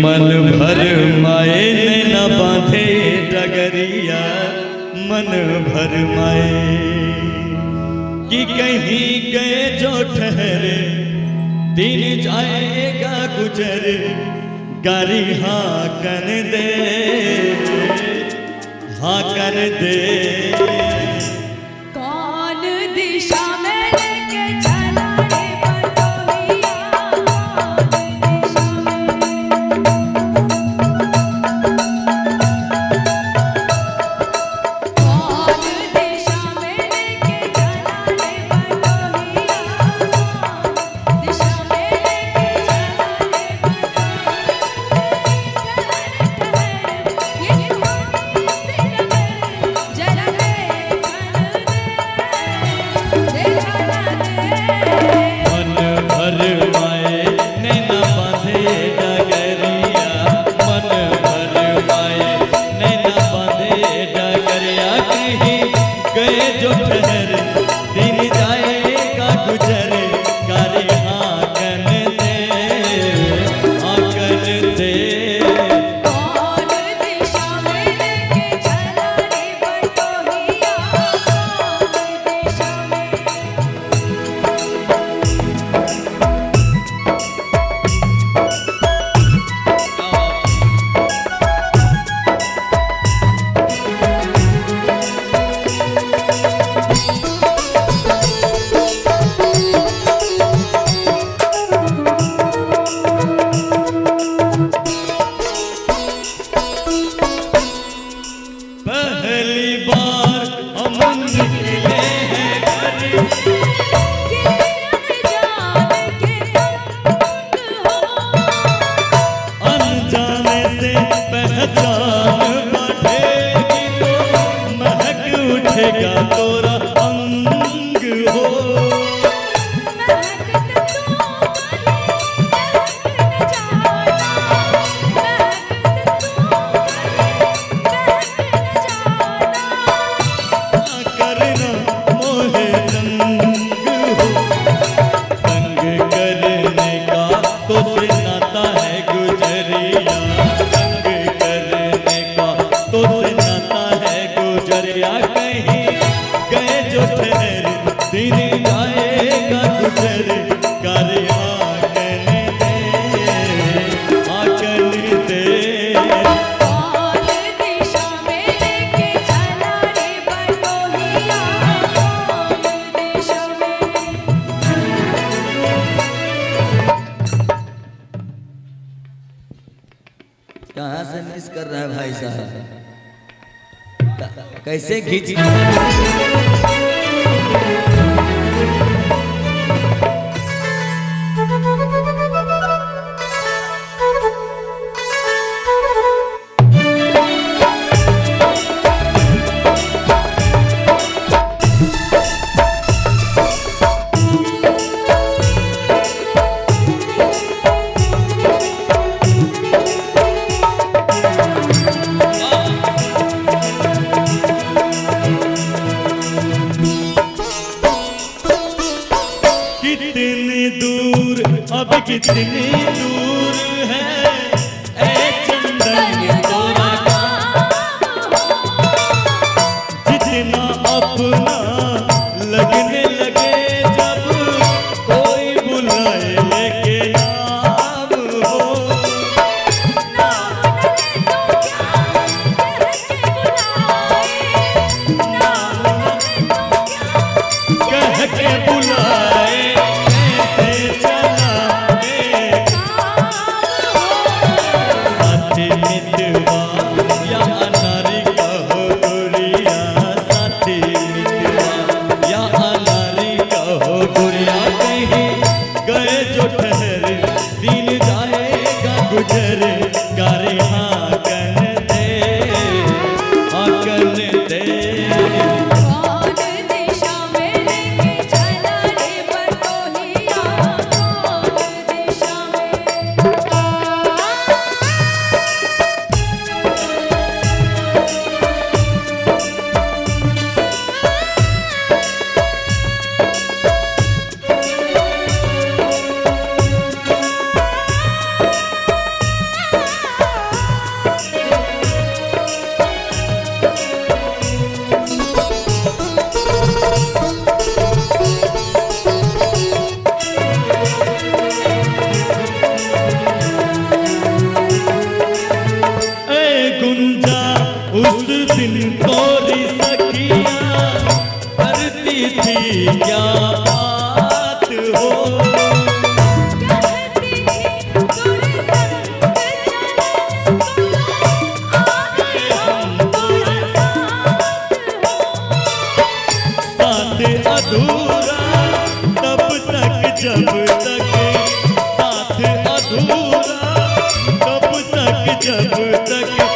मन भर माए ने न बांधे डगरिया, मन भर माए कि कहीं गए जो ठहरे, दिन जाएगा गुजर, गारी हाँ कर दे, हाँ कर दे। कौन दिशा में लेके चला रे बटोहिया, कौन दिशा में लेके चला रे बटोहिया, दिशा में लेके चला रे बटोहिया, ये सुहानी सी नगर जरा मन भर माए ने न बांधे डगरिया, मन भर माए ने न बांधे डगरिया, कहीं गए जो ठहर, दिन जाएगा गुजर, गारी हाँ कर दे, हाँ कर दे। कौन दिशा में लेके चला रे बटोहिया, कौन दिशा में। पहली बार हम निकले हैं घर, अनजाने से पहचान बढ़ेगी तो महक उठेगा तोरा अंग हो। करना मोहे तंग हो, तंग करने का तो से नाता है गुजरिया, तंग करने का तो से नाता है गुजरिया, कहीं गए जो ठहर, दिन जाएगा गुजर, गारी हाँ कर दे, हाँ कर दे। कौन दिशा में लेके चला रे बटोहिया, कौन दिशा में। कहाँ से मिस कर रहा है भाई साहब, कैसे खींच। कितनी दूर, अब कितनी दूर है ए चंदन तोरा काम हो, जितना अपना लगने लगे जब कोई बुलाए लेके नाम हो। नाम न ले तो क्या कह के बुलाए, नाम न ले तो क्या कह के बुलाए, कैसे चला रे काम हो। साथी मितवा या अनारी कहो गुड़िया, साथी मितवा या अनारी कहो गुड़िया, कहीं गए जो ठहर, दिन जाएगा गुजर, गारी हाँ कर दे, हाँ कर दे। कौन दिशा में लेके चला रे बटोहिया, कौन दिशा में। जब तक